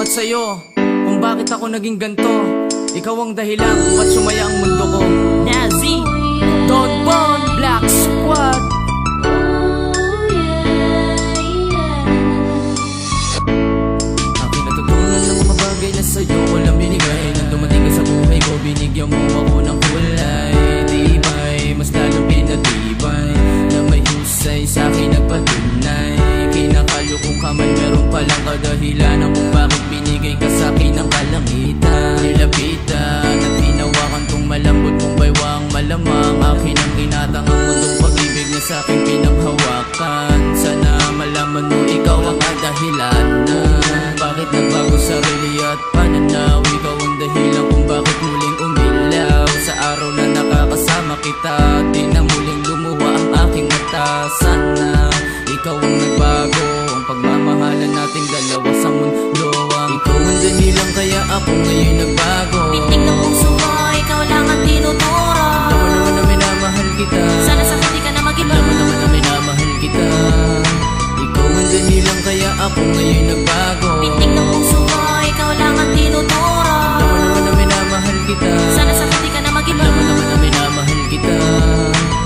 tungkol sa'yo, kung bakit ako naging ganto. Ikaw ang dahilan kung ba't sumaya ang mundo ko. Nazi, Don Bon, Black Squad. Aking natutunan ng mga bagay na sa'yo ko lang binigay. Nang dumating ka sa buhay ko, binigyan mo ako ng kulay. Tibay, mas lalo pinatibay, na may husay sa'kin nagpatunay. Kinakalo kung ka man, meron palang kadahilan kung bakit binigay ka sa'kin ng kalangitan. Nilapitan at hinawakan tong malambot mong baywang malamang. Akin ang inatang ang mundong pag-ibig na sa'kin pinanghawakan. Sana malaman mo ikaw ang kadahilanan. Bakit nagbago sarili at pananaw? Ikaw ang dahilan kung bakit muling umilaw. Sa araw na nakakasama kita, di na muling lumuha ang aking mata. Sana ikaw ang nagbago, ang pagmamahalan nating dalawa sa mundo. Ikaw ang dahilan kaya ako ngayon nagbago. Titig ng puso mo, ikaw lang ang tinuturo. Alam mo naman na minamahal kita. Sana sa huli ka na mag-iba. Alam mo naman na minamahal kita. Ikaw ang dahilan kaya ako ngayon nagbago. Titig ng puso mo, ikaw lang ang tinuturo. Alam mo naman na minamahal kita. Sana sa huli ka na mag-iba. Alam mo naman na minamahal kita.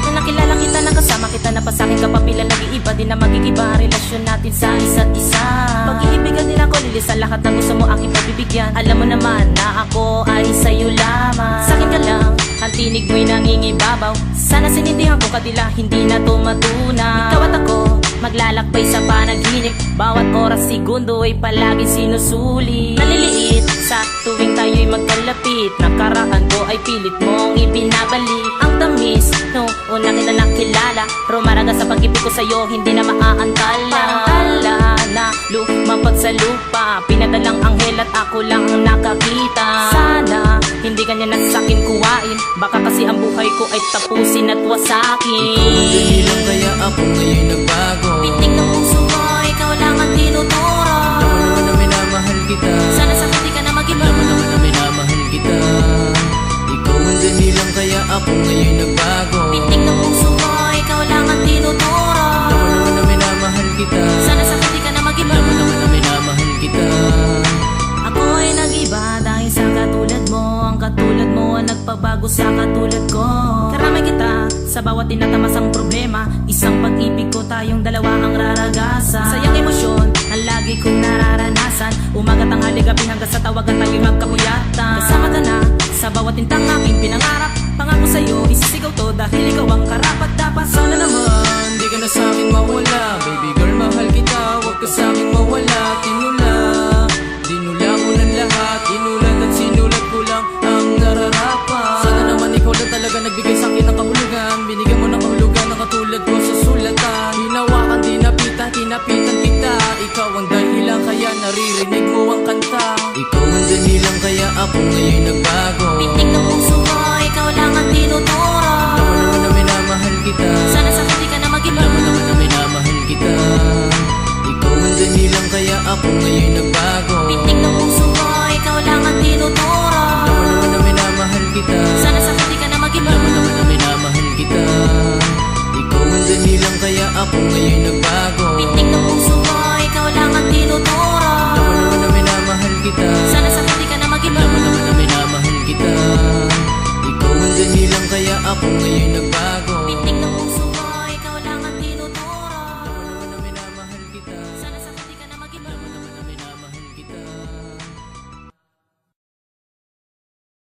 Nung nakilala kita, nakasama kita, napasakin ka pa pila nag-iiba. Di na magigiba ang relasyon natin sa isa't isa. Pag-iibigan din ako, lilisan lahat ng gusto mo aking pagbibigyan. Alam mo naman na ako ay sa'yo lamang. Sa'kin ka lang, ang tinig mo'y nangingibabaw. Sana sinindihan ko kadila, hindi na to matunaw. Ikaw at ako, maglalakbay sa panaginip. Bawat oras, segundo ay palagi sinusuli. Naliliit sa tuwing tayo'y magkalapit. Nakaraan ko ay pilit mong ibinabalik. Ang tamis, no, una kita nakilala. Rumaraga sa pag-ibig ko sa'yo, hindi na maaantala. Parang tala na lumapag sa lupa. Pinadalang anghel at ako lang ang nakakita. Sana hindi kanya na sa'kin kuwain. Baka kasi ang buhay ko ay tapusin at wasakin. Ikaw ang dahilan kaya ako ngayon nagbago. Pitik ng puso mo, ikaw lang ang tinuturo. Alam mo naman na minamahal kita. Sana sa huli ka na mag-iba. Alam mo naman na minamahal kita. Ikaw ang dahilan kaya ako ngayon nagbago. Pitik ng puso mo, ikaw lang ang tinuturo. Alam mo naman na minamahal kita. Sana sa huli ka na mag-iba. Alam mo naman na minamahal kita. Ako'y nag-iba dahil sa katulad mo. Ang katulad mo ang nagpabago sa katulad ko. Karamay kita sa bawat tinatamasang problema. Isang pag-ibig ko, tayong dalawa ang raragasan. Sayang emosyon ang lagi kong nararanasan. Umaga, tanghali, gabi hanggang sa tawagan tayo'y magkapuyatan. Kasama ka na sa bawat tintang aking pinangarap. Pangako sa'yo, isisigaw to dahil ikaw ang karapat dapat. Sana naman di ka na sa'kin mawala. Baby girl, mahal kita, huwag ka sa'kin mawala. Dinula mo ng lahat. Inulat at sinulat ko lang ang nararapat. Sana naman ikaw na talaga nagbigay sa'kin ng kahulugan. Binigyan mo ng kahulugan na katulad ko sa sulatan. Hinawakan, tinapitan kita. Ikaw ang dahilan kaya naririnig ko ang kanta. Ikaw ang dahilan kaya ako ngayon